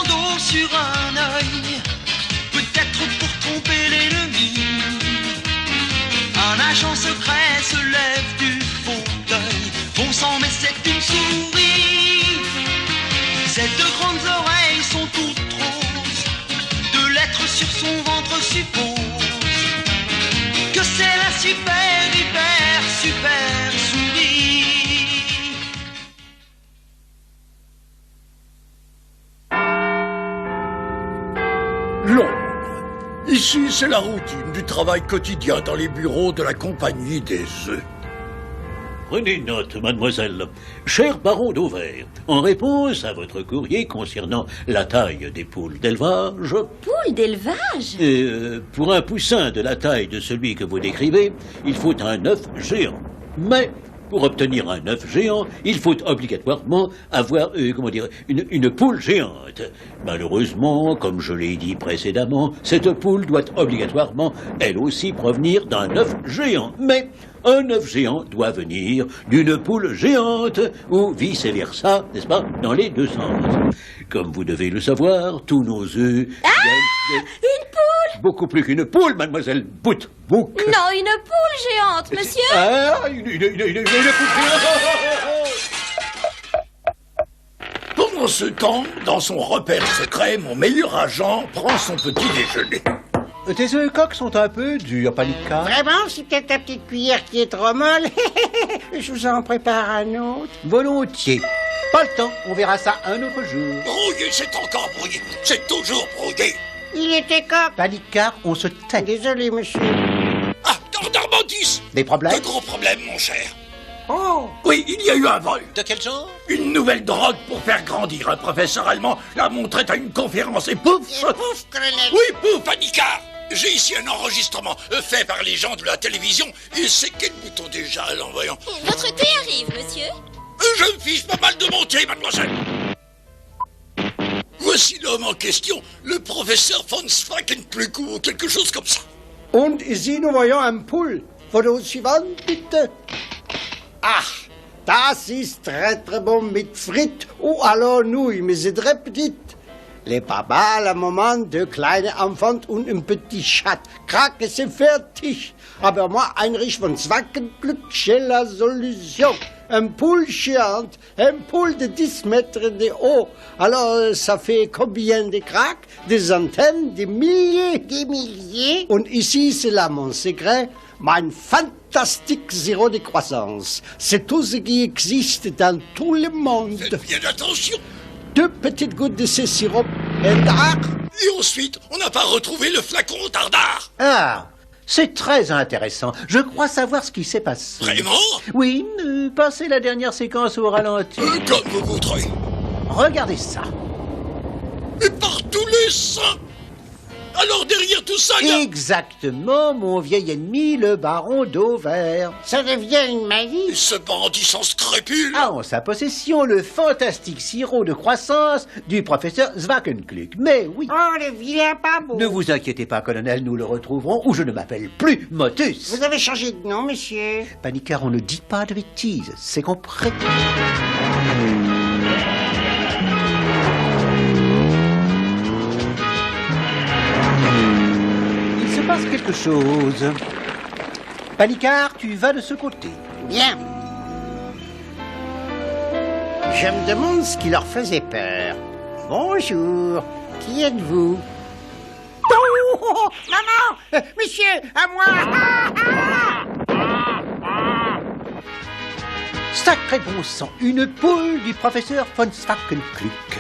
d'eau sur un œil, peut-être pour tromper l'ennemi. Un agent secret se lève du fauteuil. Bon sang, mais c'est une souris. Ses deux grandes oreilles sont toutes roses. Deux lettres sur son ventre supposent que c'est la super, hyper, super souris. Londres. Ici, c'est la routine du travail quotidien dans les bureaux de la compagnie des œufs. Prenez note, mademoiselle. Cher baron d'Auvers, en réponse à votre courrier concernant la taille des poules d'élevage... Poules d'élevage? Pour un poussin de la taille de celui que vous décrivez, il faut un œuf géant. Mais pour obtenir un œuf géant, il faut obligatoirement avoir, une poule géante. Malheureusement, comme je l'ai dit précédemment, cette poule doit obligatoirement, elle aussi, provenir d'un œuf géant. Mais un œuf géant doit venir d'une poule géante, ou vice-versa, n'est-ce pas, dans les deux sens. Comme vous devez le savoir, tous nos œufs... Une poule? Beaucoup plus qu'une poule, mademoiselle Boutbouk. Non, une poule géante, monsieur. Ah, une poule géante. Pendant ce temps, dans son repère secret, mon meilleur agent prend son petit déjeuner. Tes œufs coques sont un peu durs, Panica. Vraiment, c'est peut-être ta petite cuillère qui est trop molle. Je vous en prépare un autre. Volontiers. Pas le temps, on verra ça un autre jour. Brouillé, c'est encore brouillé. C'est toujours brouillé. Il était coq. Panica, on se tait. Désolé, monsieur. Ah, Darmandis. Des problèmes? De gros problèmes, mon cher. Oh. Oui, il y a eu un vol. De quel genre? Une nouvelle drogue pour faire grandir. Un professeur allemand l'a montré à une conférence et pouf. Pouf, colonel. Oui, pouf, Panicard. J'ai ici un enregistrement fait par les gens de la télévision. Et c'est quel bouton déjà, alors voyons. Votre thé arrive, monsieur. Je me fiche pas mal de mon thé, mademoiselle. Voici l'homme en question, le professeur von Schwackenplück ou quelque chose comme ça. Und ici, nous voyons un poule. Photo suivante, bitte. Ah, das ist très très bon mit frites ou alors nouilles, mais c'est très petite. Les papas, la maman, deux kleine Enfants und un petit chat. Krake, c'est fertig. Aber moi, Heinrich von Schwackenplück, j'ai la solution. Un poule géante, un poule de 10 mètres de haut. Alors, ça fait combien de craques? Des antennes, des milliers? Des milliers? Und ici, c'est là mon secret, mein fantastique zéro de croissance. C'est tout ce qui existe dans tout le monde. Faites bien attention. 2 petites gouttes de ce sirop et d'art. Et ensuite, on n'a pas retrouvé le flacon tardard. Ah, c'est très intéressant. Je crois savoir ce qui s'est passé. Vraiment? Oui, passez la dernière séquence au ralenti. Comme vous voudrez. Regardez ça. Et par tous les saints. Alors derrière tout ça, il y a... Exactement, mon vieil ennemi, le baron d'Auvers. Ça devient une maladie. Et ce bandit sans scrupules. A en sa possession le fantastique sirop de croissance du professeur Schwackenplück. Mais oui, Oh, le vilain pas beau. ne vous inquiétez pas, colonel, nous le retrouverons, ou je ne m'appelle plus Motus. Vous avez changé de nom, monsieur. Panicard, on ne dit pas de bêtises, c'est compris. Il se passe quelque chose. Panicard, tu vas de ce côté. Bien. Je me demande ce qui leur faisait peur. Bonjour. Qui êtes-vous? Oh, maman! Monsieur, à moi! Sacré bon sang, une poule du professeur von Schwackenplück.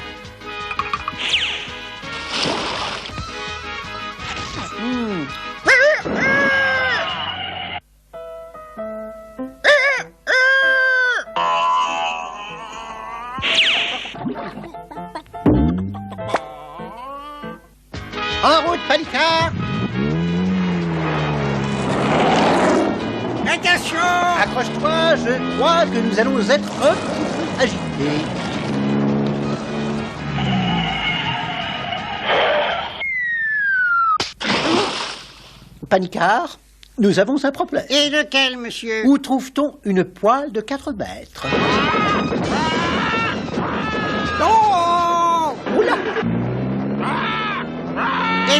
En route, Panicard! Attention! Accroche-toi, je crois que nous allons être un petit peu agités. Panicard, nous avons un problème. Et lequel, monsieur? Où trouve-t-on une poêle de 4 mètres? Oh! Oula!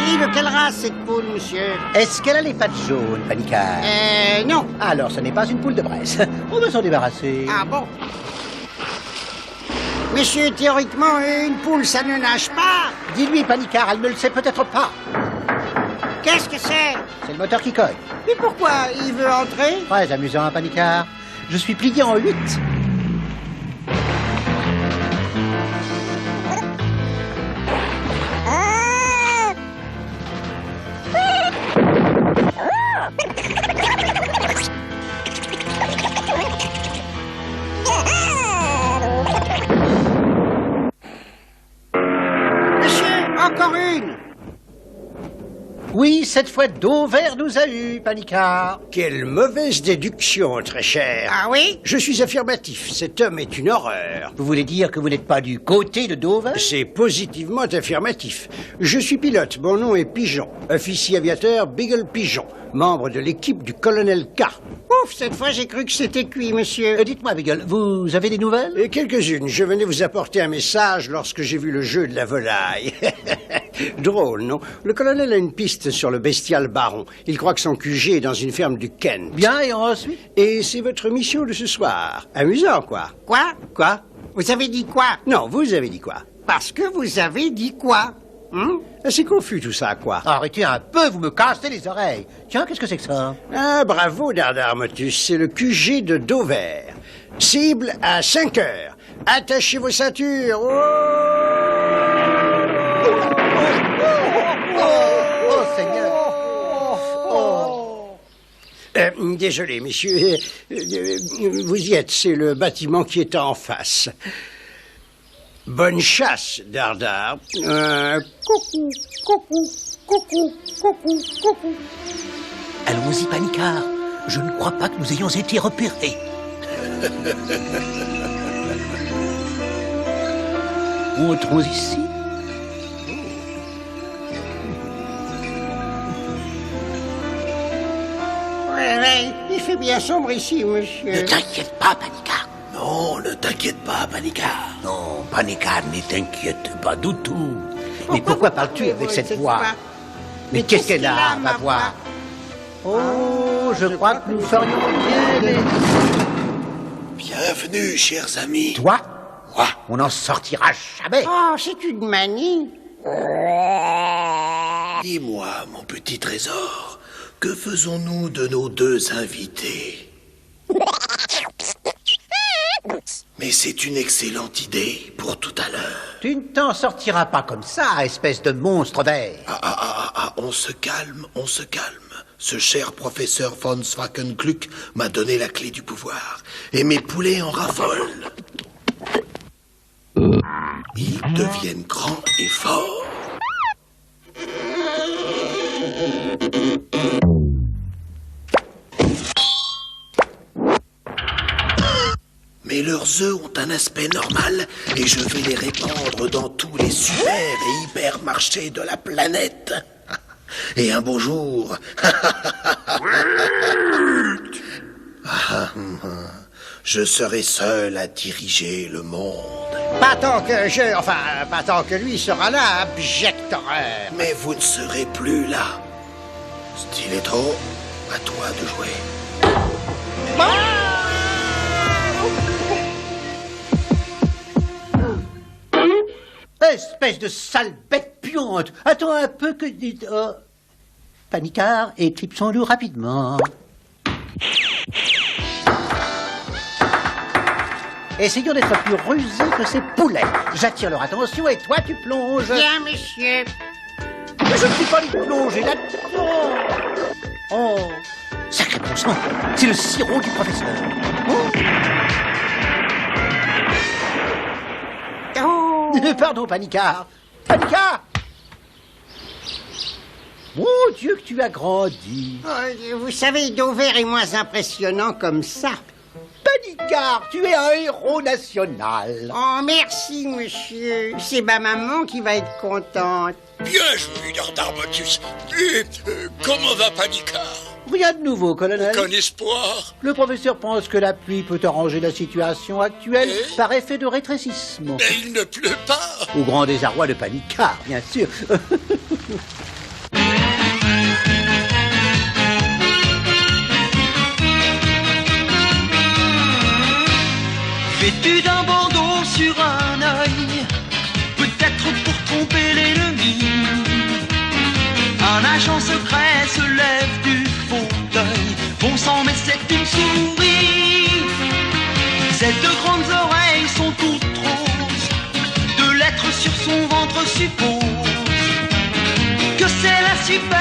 Et de quelle race cette poule, monsieur? Est-ce qu'elle a les pattes jaunes, Panicard? Non. Alors, ce n'est pas une poule de Bresse. On va s'en débarrasser. Ah bon? Monsieur, théoriquement, une poule, ça ne nage pas. Dis-lui, Panicard, elle ne le sait peut-être pas. Qu'est-ce que c'est? C'est le moteur qui cogne. Mais pourquoi? Il veut entrer? Très amusant, hein, Panicard. Je suis plié en 8. Encore une! Oui, cette fois, Dover nous a eu, Panicard. Quelle mauvaise déduction, très cher. Ah oui? Je suis affirmatif. Cet homme est une horreur. Vous voulez dire que vous n'êtes pas du côté de Dover? C'est positivement affirmatif. Je suis pilote. Mon nom est Pigeon. Officier aviateur Beagle Pigeon. Membre de l'équipe du colonel K. Ouf, cette fois j'ai cru que c'était cuit, monsieur. Dites-moi, Beagle, vous avez des nouvelles? Quelques-unes. Je venais vous apporter un message lorsque j'ai vu le jeu de la volaille. Drôle, non? Le colonel a une piste sur le bestial baron. Il croit que son QG est dans une ferme du Kent. Bien, et ensuite? Et c'est votre mission de ce soir. Amusant, quoi. Quoi? Quoi? Vous avez dit quoi? Non, vous avez dit quoi? Parce que vous avez dit quoi? C'est confus tout ça, quoi. Arrêtez un peu, vous me cassez les oreilles. Tiens, qu'est-ce que c'est que ça? Ah, bravo, Dardarmotus. C'est le QG de Dover. Cible à 5 heures. Attachez vos ceintures. Oh, Seigneur! Désolé, messieurs. Vous y êtes, c'est le bâtiment qui est en face. Bonne chasse, Dardar. Coucou, coucou, coucou, coucou, coucou. Allons-y, Panicard. Je ne crois pas que nous ayons été repérés. Entrons ici. Ouais, il fait bien sombre ici, monsieur. Ne t'inquiète pas, Panicard. Non, ne t'inquiète pas, Panicard. Non, Panicard, ne t'inquiète pas du tout. Mais pourquoi parles-tu avec cette voix? Mais qu'est-ce qu'elle a, ma voix? Oh, je crois que nous ferions bien les... Bienvenue, chers amis. Toi? Moi? On n'en sortira jamais. Oh, c'est une manie. Dis-moi, mon petit trésor, que faisons-nous de nos deux invités? Mais c'est une excellente idée pour tout à l'heure. Tu ne t'en sortiras pas comme ça, espèce de monstre vert. On se calme, on se calme. Ce cher professeur von Schwackenklück m'a donné la clé du pouvoir. Et mes poulets en raffolent. Ils deviennent grands et forts. Mais leurs œufs ont un aspect normal et je vais les répandre dans tous les super et hypermarchés de la planète. Et un beau jour... je serai seul à diriger le monde. Pas tant que lui sera là, abjecte horreur. Mais vous ne serez plus là. Stiletto, à toi de jouer. Espèce de sale bête puante. Attends un peu que... Oh. Panicard, éclipsons-nous rapidement. Essayons d'être plus rusés que ces poulets. J'attire leur attention et toi tu plonges. Bien, monsieur. Mais je ne suis pas allé plonger là-dedans. Oh, sacré bon sang, c'est le sirop du professeur. Pardon, Panicard. Panicard! Mon Dieu, que tu as grandi. Oh, vous savez, Dover est moins impressionnant comme ça. Panicard, tu es un héros national. Oh, merci, monsieur. C'est ma maman qui va être contente. Bien joué, Dardarmotus. Comment va Panicard? Rien de nouveau, colonel. Qu'un espoir. Le professeur pense que la pluie peut arranger la situation actuelle par effet de rétrécissement. Mais il ne pleut pas. Au grand désarroi de Panicard, bien sûr. Vêtu d'un bandeau sur un œil, peut-être pour tromper l'ennemi. Un agent secret se lève du fauteuil. Bon sang, mais c'est une souris. Ses deux grandes oreilles sont toutes roses. Deux lettres sur son ventre supposent que c'est la super